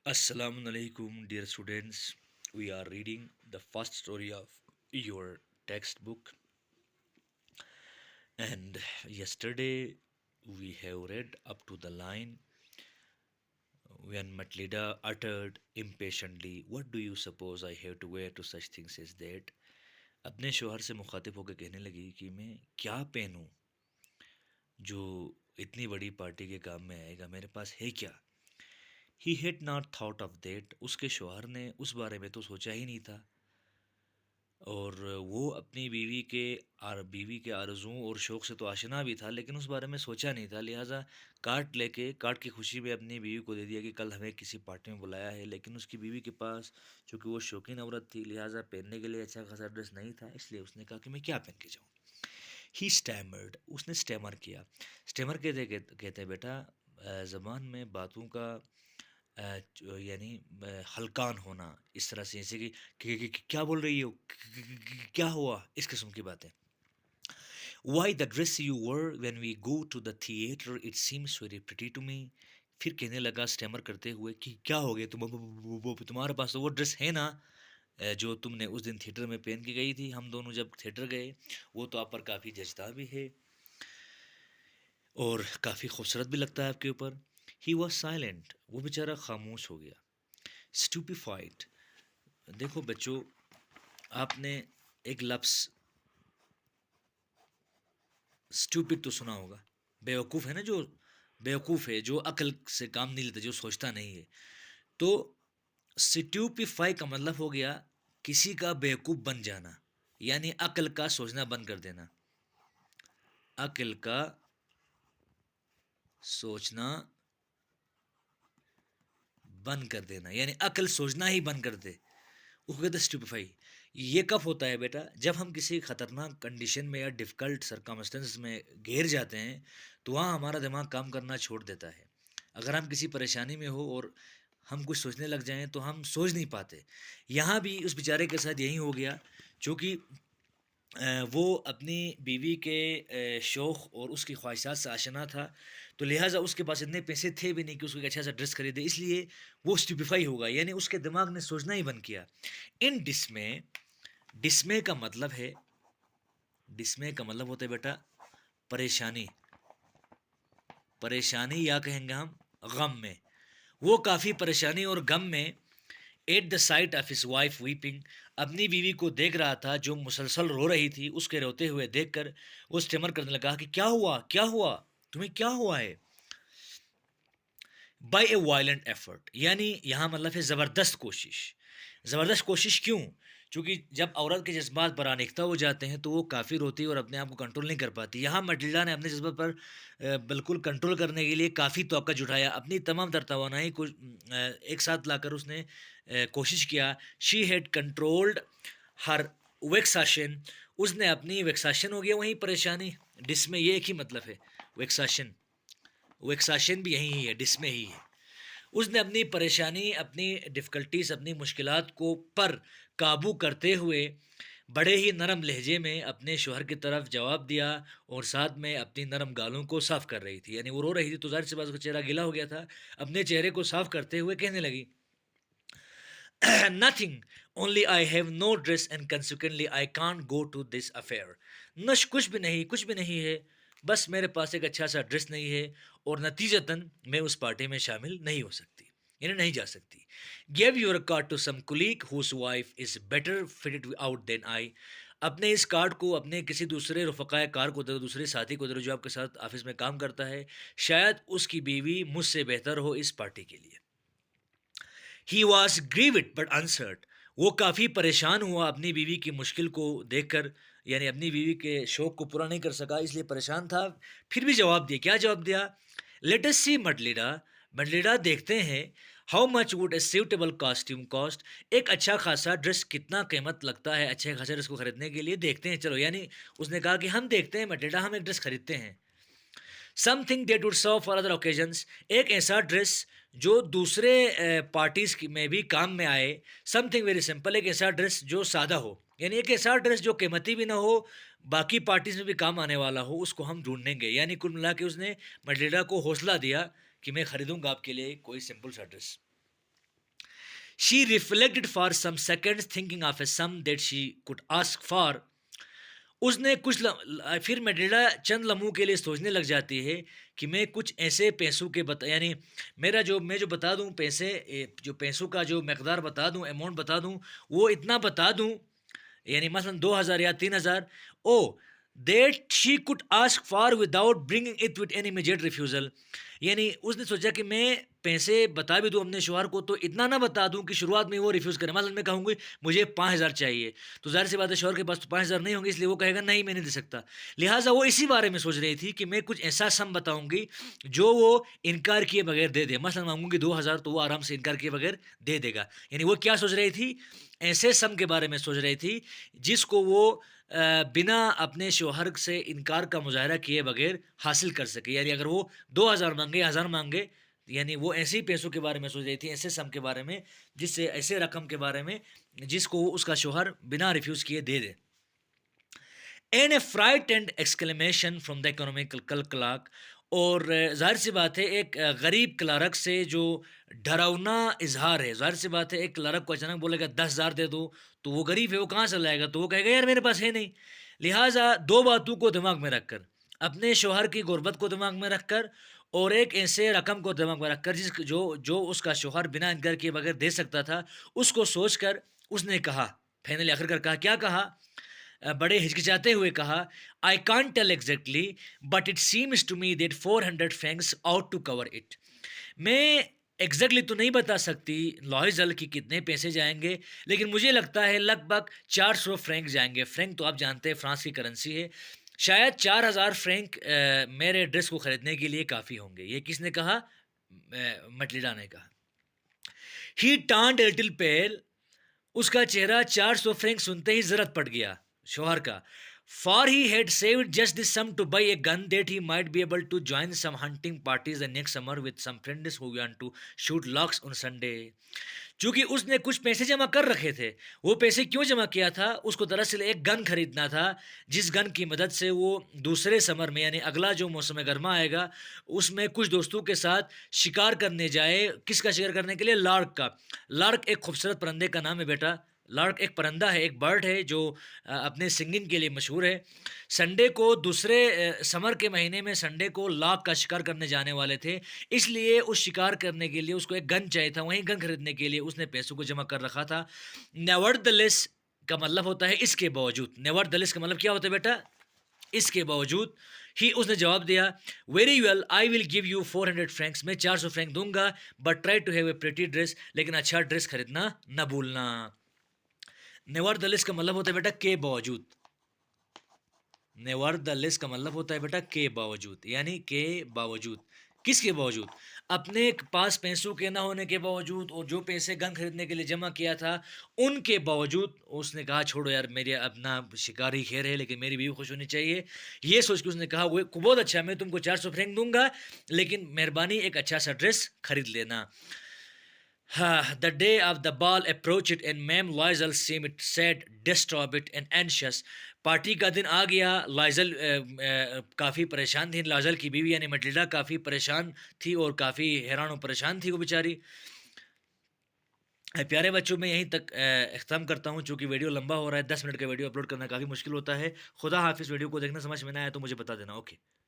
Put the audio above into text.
Assalamu alaikum, dear students. We are reading the first story of your textbook, and yesterday we have read up to the line when Matlida uttered impatiently, "What do you suppose I have to wear to such things as that?" अपने शोहर से मुखातिब होकर कहने लगी कि मैं क्या पहनूं जो इतनी बड़ी पार्टी के काम में आएगा, मेरे पास है क्या। He had not thought of that, उसके शोहर ने उस बारे में तो सोचा ही नहीं था। और वो अपनी बीवी के आरज़ुओं और शौक़ से तो आशना भी था, लेकिन उस बारे में सोचा नहीं था। लिहाजा कार्ड की खुशी में अपनी बीवी को दे दिया कि कल हमें किसी पार्टी में बुलाया है। लेकिन उसकी बीवी के पास, चूँकि वो शौकीन औरत थी, लिहाजा पहनने के लिए अच्छा खासा ड्रेस नहीं था। इसलिए उसने कहा कि मैं क्या पहन के जाऊँ। ही स्टैमर्ड, उसने स्टैमर किया। स्टैमर कहते हैं बेटा ज़बान में बातों का यानी हल्कान होना, इस तरह से, जैसे कि क्या बोल रही हो, क्या हुआ, इस किस्म की बातें। Why the dress you wear when we go to the theatre it seems very pretty to me. फिर कहने लगा स्टैमर करते हुए कि क्या हो गया, तुम्हारे पास तो वो ड्रेस है ना, जो तुमने उस दिन थिएटर में पहन के गई थी। हम दोनों जब थिएटर गए, वो तो आप पर काफ़ी जचता भी है और काफ़ी खूबसूरत भी लगता है आपके ऊपर। ही वॉज साइलेंट, वो बेचारा खामोश हो गया। स्टूपिफाइड, देखो बच्चों, आपने एक लफ्ज़ स्टूपिड तो सुना होगा। बेवकूफ़ है ना, जो बेवकूफ़ है, जो अक्ल से काम नहीं लेता, जो सोचता नहीं है। तो स्टूपिफाई का मतलब हो गया किसी का बेवकूफ़ बन जाना, यानी अक्ल का सोचना बंद कर देना। अक्ल का सोचना बंद कर देना, यानी अक्ल सोचना ही बंद कर दे, उसको कहते हैं स्टूपिफाई। ये कब होता है बेटा, जब हम किसी खतरनाक कंडीशन में या डिफ़िकल्ट सरकमस्टेंस में घिर जाते हैं, तो वहाँ हमारा दिमाग काम करना छोड़ देता है। अगर हम किसी परेशानी में हो और हम कुछ सोचने लग जाएं, तो हम सोच नहीं पाते। यहाँ भी उस बेचारे के साथ यही हो गया, चूँकि वो अपनी बीवी के शौक़ और उसकी ख्वाहिशात से आशना था, तो लिहाजा उसके पास इतने पैसे थे भी नहीं कि उसको एक अच्छा सा ड्रेस खरीदे, इसलिए वो स्टूपिफाई होगा, यानी उसके दिमाग ने सोचना ही बंद किया। इन डिस्मे, डिस्मे का मतलब है, डिस्मे का मतलब होता है बेटा परेशानी, परेशानी या कहेंगे हम गम में। वो काफ़ी परेशानी और गम में, at the site of his wife weeping, अपनी बीवी को देख रहा था जो मुसलसल रो रही थी। उसके रोते हुए देखकर वो स्टेमर करने लगा कि क्या हुआ, क्या हुआ, तुम्हें क्या हुआ है। बाय ए वायलेंट एफर्ट, यानी यहाँ मतलब है ज़बरदस्त कोशिश। ज़बरदस्त कोशिश क्यों? क्योंकि जब औरत के जज्बात बरानिख्ता हो जाते हैं, तो वो काफ़ी रोती है और अपने आप को कंट्रोल नहीं कर पाती। यहाँ मटिल्डा ने अपने जज्बात पर बिल्कुल कंट्रोल करने के लिए काफ़ी तवक्का जुटाया। अपनी तमाम तर तवानाई को एक साथ लाकर उसने कोशिश किया। शी हैड कंट्रोल्ड हर वेक्साशन, उसने अपनी वेक्साशन हो गया वहीं परेशानी। डिस में ये एक ही मतलब है, वेक्साशन। वेक्साशन भी यही है, डिस में ही है। उसने अपनी परेशानी, अपनी डिफ़िकल्टीज़, अपनी मुश्किलात को पर काबू करते हुए बड़े ही नरम लहजे में अपने शौहर की तरफ जवाब दिया और साथ में अपनी नरम गालों को साफ़ कर रही थी। यानी वो रो रही थी, तो ज़ाहिर-सी बात, उसका चेहरा गीला हो गया था। अपने चेहरे को साफ़ करते हुए कहने लगी, nothing, only I have no dress and consequently I can't go to this affair. नश कुछ भी नहीं, कुछ भी नहीं है, बस मेरे पास एक अच्छा सा ड्रेस नहीं है और नतीजतन मैं उस पार्टी में शामिल नहीं हो सकती, यानी नहीं जा सकती। Give your card to some colleague whose wife is better fitted out than I, अपने इस कार्ड को अपने किसी दूसरे रफ़क़ाए कार को दे, दूसरे साथी को दे, जो आपके साथ ऑफिस में काम करता है, शायद उसकी बीवी मुझसे बेहतर हो इस पार्टी के लिए। ही वॉज ग्रीविड बट अनसर्ट, वो काफ़ी परेशान हुआ अपनी बीवी की मुश्किल को देखकर, यानी अपनी बीवी के शौक़ को पूरा नहीं कर सका, इसलिए परेशान था। फिर भी जवाब दिया, क्या जवाब दिया? लेट अस सी मडलिडा, मडलिडा देखते हैं, how much would a suitable costume cost, एक अच्छा खासा ड्रेस कितना कीमत लगता है, अच्छे खासे ड्रेस को खरीदने के लिए देखते हैं, चलो। यानी उसने कहा कि हम देखते हैं मडलिडा, हम एक ड्रेस खरीदते हैं। Something that would serve for other occasions, एक ऐसा ड्रेस जो दूसरे पार्टीज में भी काम में आए। समथिंग वेरी सिंपल, एक ऐसा ड्रेस जो सादा हो, यानी एक ऐसा ड्रेस जो कीमती भी ना हो, बाकी पार्टीज में भी काम आने वाला हो, उसको हम ढूंढेंगे। यानी कुल मिला के उसने मडलिडा को हौसला दिया कि मैं खरीदूंगा आपके लिए कोई सिंपल सा dress. She reflected for some seconds thinking of a sum that she could ask for. उसने फिर मैटिल्डा चंद लम्हों के लिए सोचने लग जाती है कि मैं कुछ ऐसे पैसों के बता, यानी मेरा जो मैं जो बता दूं पैसे, जो पैसों का जो मकदार बता दूं, अमाउंट बता दूं, वो इतना बता दूं, यानी मसलन 2,000 या 3,000, oh that she could ask for without bringing it with any immediate refusal. यानी उसने सोचा कि मैं पैसे बता भी दूं अपने शौहर को, तो इतना ना बता दूं कि शुरुआत में वो रिफ्यूज़ करे। मसलन मैं कहूँगी मुझे 5,000 चाहिए, तो ज़ाहिर सी बात है शौहर के पास तो 5,000 नहीं होंगे, इसलिए वो कहेगा नहीं मैं नहीं दे सकता। लिहाजा वो इसी बारे में सोच रही थी कि मैं कुछ ऐसा सम बताऊंगी जो वो इनकार किए बगैर दे दे। मसलन मांगूंगी 2,000, तो वो आराम से इनकार किए बगैर दे देगा। यानी वो क्या सोच रही थी, ऐसे सम के बारे में सोच रही थी जिसको वो बिना अपने शौहर से इनकार का मुजाहरा किए बगैर हासिल कर सके। यानी अगर वो 2,000 मांगे, 1,000 मांगे, यानी वो ऐसे ही पैसों के बारे में सोच रही थी, ऐसे सम के बारे में, जिससे ऐसे रकम के बारे में जिसको उसका शौहर बिना रिफ्यूज़ किए दे दे। And a frightened exclamation from the economical clerk. और जाहिर सी बात है एक गरीब क्लार्क से जो डरावना इजहार है, जाहिर सी बात है एक क्लार्क को अचानक बोलेगा 10,000 दे दो, तो वो गरीब है, वो कहाँ से लाएगा, तो वो कहेगा यार मेरे पास है नहीं। लिहाजा दो बातों को दिमाग में रखकर, अपने शौहर की गुर्बत को दिमाग में रखकर और एक ऐसे रकम को दिमाग में रखकर जिस जो जो उसका शौहर बिना इनकार किए बगैर दे सकता था, उसको सोचकर उसने कहा, फाइनली आखिरकार कहा, क्या कहा, बड़े हिचकिचाते हुए कहा, I can't tell exactly but it seems to me that 400 francs out to cover it. मैं एग्जैक्टली तो नहीं बता सकती लॉइजल की कितने पैसे जाएंगे, लेकिन मुझे लगता है लगभग 400 फ्रैंक जाएंगे। फ्रैंक तो आप जानते हैं फ्रांस की करेंसी है। शायद 4,000 फ्रैंक मेरे ड्रेस को खरीदने के लिए काफ़ी होंगे। ये किसने कहा, मटलिडा ने कहा। ही टर्न्ड ए लिटिल पेल। उसका चेहरा 400 फ्रैंक सुनते ही जरत पड़ गया शौहर का। For he had saved just this sum to buy a gun that he might be able to join some hunting parties the next summer with some friends who want to shoot larks on Sunday. चूंकि उसने कुछ पैसे जमा कर रखे थे, वो पैसे क्यों जमा किया था, उसको दरअसल एक गन खरीदना था, जिस गन की मदद से वो दूसरे समर में, यानी अगला जो मौसम गर्मा आएगा, उसमें कुछ दोस्तों के साथ शिकार करने जाए। किसका शिकार करने के लिए, लार्क का। लार्क एक खूबसूरत परिंदे का नाम है बेटा। लार्क एक परिंदा है, एक बर्ड है जो अपने सिंगिंग के लिए मशहूर है। संडे को दूसरे समर के महीने में संडे को लार्क का शिकार करने जाने वाले थे, इसलिए उस शिकार करने के लिए उसको एक गन चाहिए था। वहीं गन खरीदने के लिए उसने पैसों को जमा कर रखा था। नेवरदलेस का मतलब होता है इसके बावजूद। नेवरदलेस का मतलब क्या होता है बेटा, इसके बावजूद। ही उसने जवाब दिया, very well I will give you 400 francs. मैं 400 फ्रैंक दूंगा, but try to have a pretty dress. लेकिन अच्छा ड्रेस खरीदना न भूलना। नेवरदलेस का मतलब होता है बेटा के बावजूद। नेवरदलेस का मतलब होता है बेटा के बावजूद, यानी के बावजूद। किसके बावजूद, अपने पास पैसों के ना होने के बावजूद, और जो पैसे गन खरीदने के लिए जमा किया था उनके बावजूद। उसने कहा छोड़ो यार, मेरे अपना शिकार ही खैर है, लेकिन मेरी भी खुश होनी चाहिए। ये सोच के उसने कहा वो बहुत अच्छा, मैं तुमको 400 फ्रैंक दूंगा, लेकिन मेहरबानी एक अच्छा सा ड्रेस खरीद लेना। The day of the ball approached and ma'am लॉयजल seemed sad, disturbed and anxious. Party का दिन आ गया। लॉयजल काफ़ी परेशान थी। लॉयजल की बीवी यानी मटिल्डा काफ़ी परेशान थी और काफ़ी हैरान और परेशान थी वो बेचारी। प्यारे बच्चों, मैं यहीं तक ख़त्म करता हूँ, चूँकि वीडियो लंबा हो रहा है। 10 मिनट का वीडियो अपलोड करना काफ़ी मुश्किल होता है। खुदा हाफिज़। वीडियो को देखना समझ में ना आया तो मुझे बता देना। ओके।